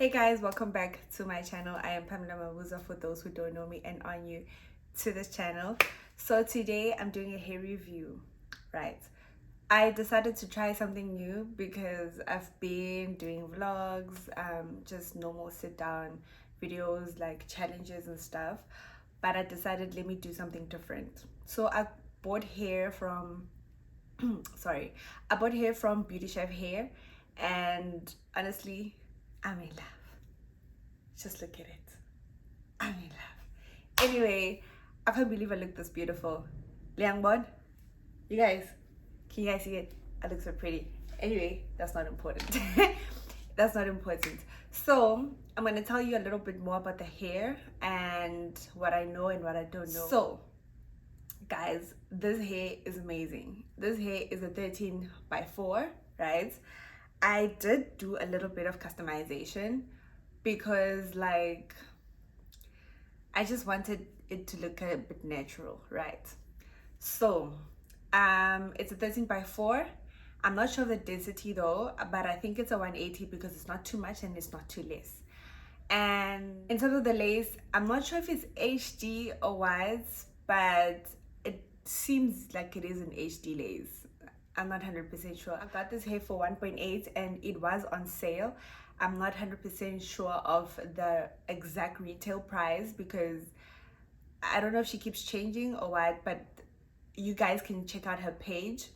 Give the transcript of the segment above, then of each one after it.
Hey guys, welcome back to my channel. I am Pamela Mabuza for those who don't know me and are new to this channel. So today I'm doing a hair review, right? I decided to try something new because I've been doing vlogs, just normal sit down videos like challenges and stuff, but I decided let me do something different. So I bought hair from I bought hair from Beauty Chef Hair, and honestly I'm in love. Just look at it. I'm in love. Anyway, I can't believe I look this beautiful. Liangbon, you guys, can you guys see it? I look so pretty. Anyway, that's not important. That's not important. So I'm gonna tell you a little bit more about the hair and what I know and what I don't know. So guys, this hair is amazing. This hair is a 13x4, right? I did do a little bit of customization because like I just wanted it to look a bit natural, right? So it's a 13x4. I'm not sure of the density though, but I think it's a 180 because it's not too much and it's not too less. And in terms of the lace, I'm not sure if it's HD or what, but it seems like it is an HD lace. I'm not 100% sure. I got this hair for 1.8 and it was on sale. I'm not 100% sure of the exact retail price because I don't know if she keeps changing or what, but you guys can check out her page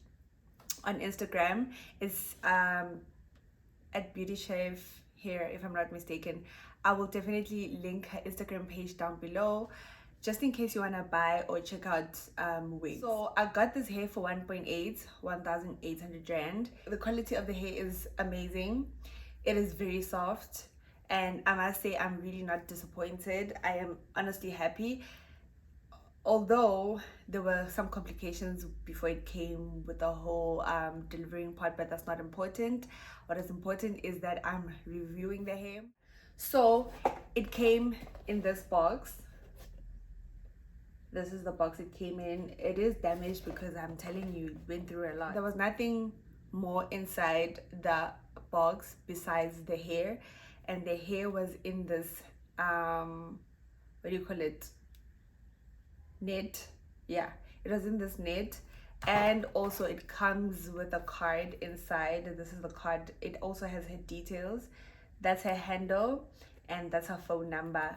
on Instagram. It's at Beauty Chef Hair, if I'm not mistaken. I will definitely link her Instagram page down below just in case you want to buy or check out wigs. So I got this hair for 1,800 rand. The quality of the hair is amazing. It is very soft, and I must say I'm really not disappointed. I am honestly happy, although there were some complications before it came with the whole delivering part, but that's not important. What is important is that I'm reviewing the hair. So it came in this box. This is the box it came in. It is damaged because I'm telling you, it went through a lot. There was nothing more inside the box besides the hair, and the hair was in this what do you call it, net. Yeah, it was in this net, and also it comes with a card inside. This is the card. It also has her details. That's her handle and that's her phone number.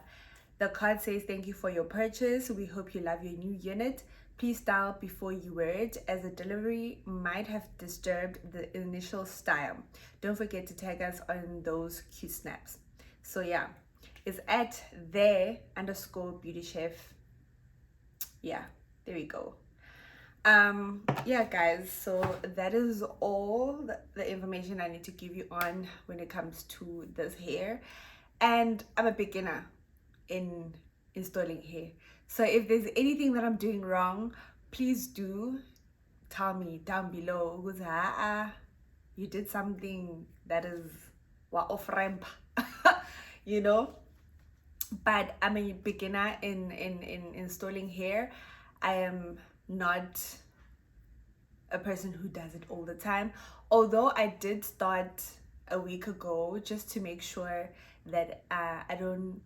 The card says, "Thank you for your purchase. We hope you love your new unit. Please style before you wear it, as the delivery might have disturbed the initial style. Don't forget to tag us on those cute snaps." So yeah, it's at _beauty chef. Yeah, there we go. Yeah guys, so that is all the information I need to give you on when it comes to this hair. And I'm a beginner in installing hair, so if there's anything that I'm doing wrong, please do tell me down below. You did something that is off ramp, you know. But I'm a beginner in installing hair. I am not a person who does it all the time, although I did start a week ago just to make sure that I don't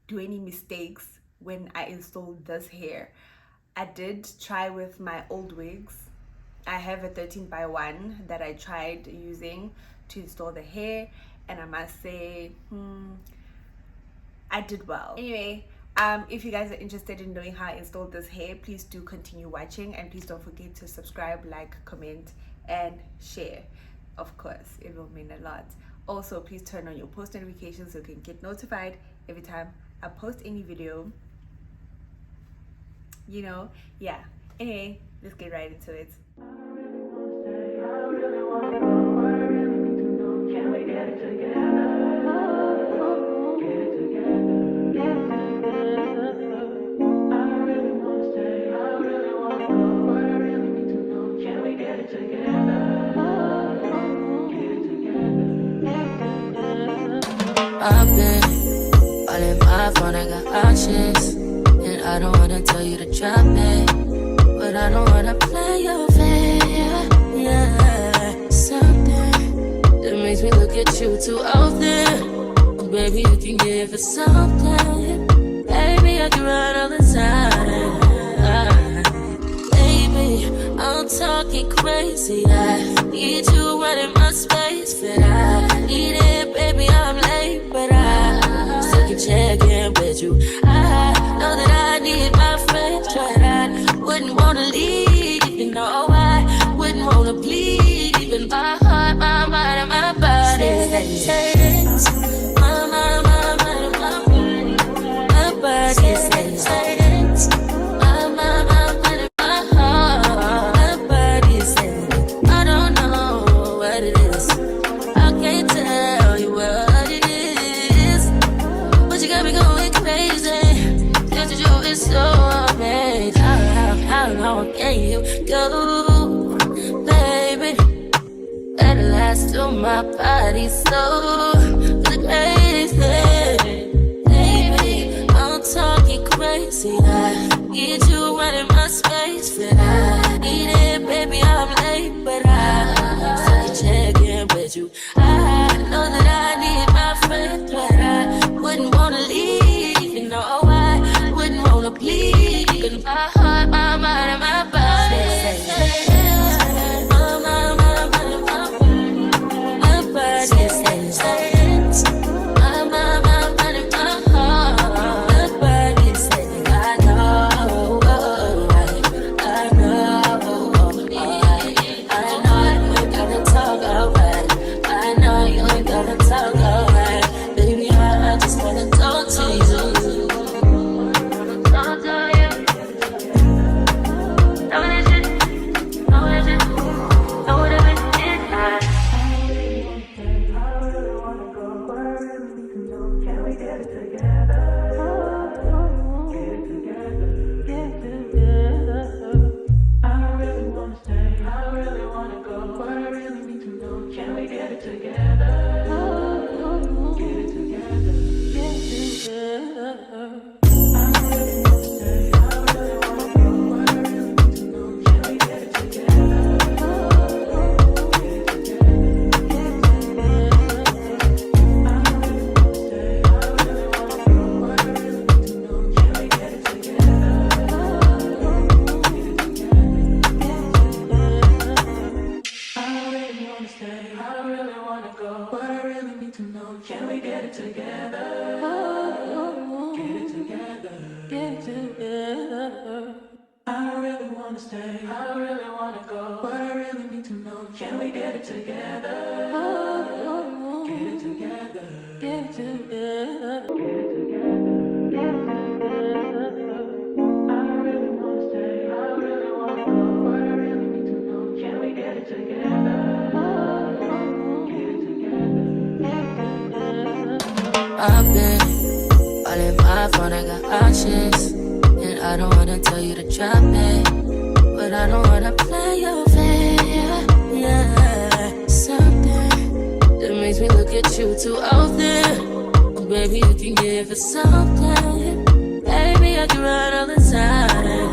do any mistakes when I installed this hair. I did try with my old wigs. I have a 13x1 that I tried using to install the hair, and I must say I did well. Anyway, if you guys are interested in knowing how I installed this hair, please do continue watching, and please don't forget to subscribe, like, comment and share. Of course, it will mean a lot. Also, please turn on your post notifications so you can get notified every time I post any video, you know. Yeah, anyway, let's get right into it. I've been all in my phone, I got options, and I don't wanna tell you to drop it, but I don't wanna play your fair. Yeah, something that makes me look at you too often. baby, you can give it something. Baby, I can run all the time. Baby, I'm talking crazy. I need you running my space, but I need it, baby. I'm late, but I still can check in with you. I know that I need my friends, but I wouldn't wanna leave. You know, I wouldn't wanna bleed. Even my heart, my mind, and my body says, my mind, my body says, my mind, my heart, my body says, I don't know what it is. I can't tell you what it is, but you got me going crazy. Just to you is so amazing. How long can you go, baby? At last to my body so crazy. Baby, I'm talking crazy. I need you running my space, but I need it, baby. I'm late, but I still check in with you. I know that I need my friends, but I wouldn't wanna leave. You know, I wouldn't wanna bleed. Even my heart, my mind, and my body say, I've been all in my phone, I got options, and I don't wanna tell you to drop it, but I don't wanna play your fair. Yeah, something that makes me look at you too often. Oh, baby, you can give it something. Baby, I can run all the time.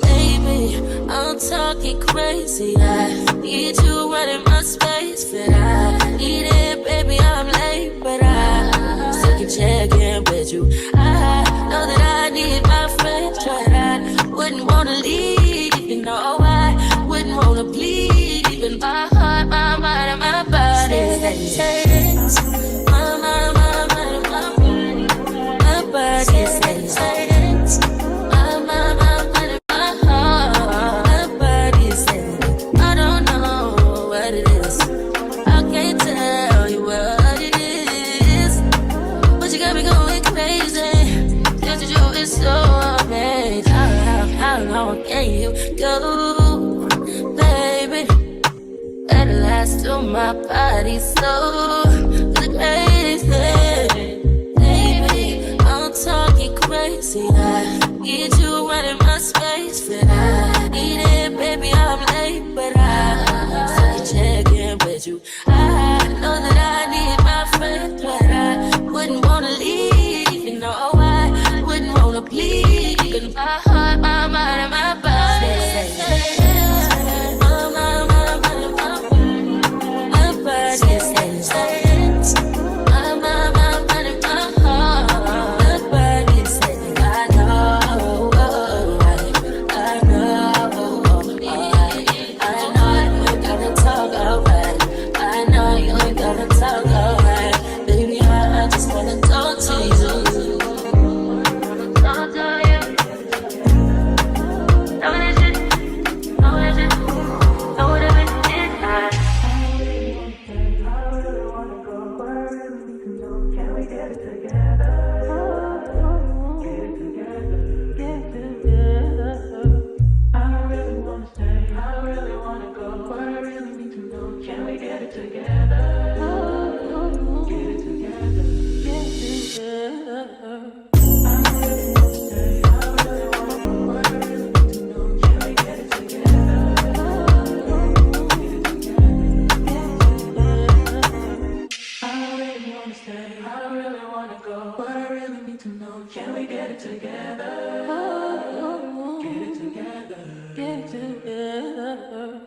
Baby, I'm talking crazy. I need you running my space, but I need it, baby. I'm late, but I still can check in with you. I know that I need my friends, but I wouldn't wanna leave. You know, I wouldn't wanna bleed. Even my heart, my mind, and my body says, my mind, my body says, my mind, my heart, my body says, I don't know what it is. I can't tell you what it is, but you got me going crazy. Just to you is so amazing. How long can you go, baby? At last to my body so crazy. Baby, I'm talking crazy. I need you running my space, but I need it, baby. I'm late, but I still can check in with you. I know that I need my friends, but I wouldn't wanna leave. You know, I wouldn't wanna bleed. Even my heart, my mind, and my body say, my body says, go, but I really need to know. Can we get it together? Get it together. Get it together.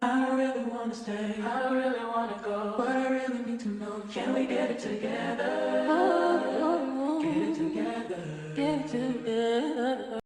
I don't really wanna stay. I don't really wanna go, but I really need to know. Can we get it together? Get it together. Get it together.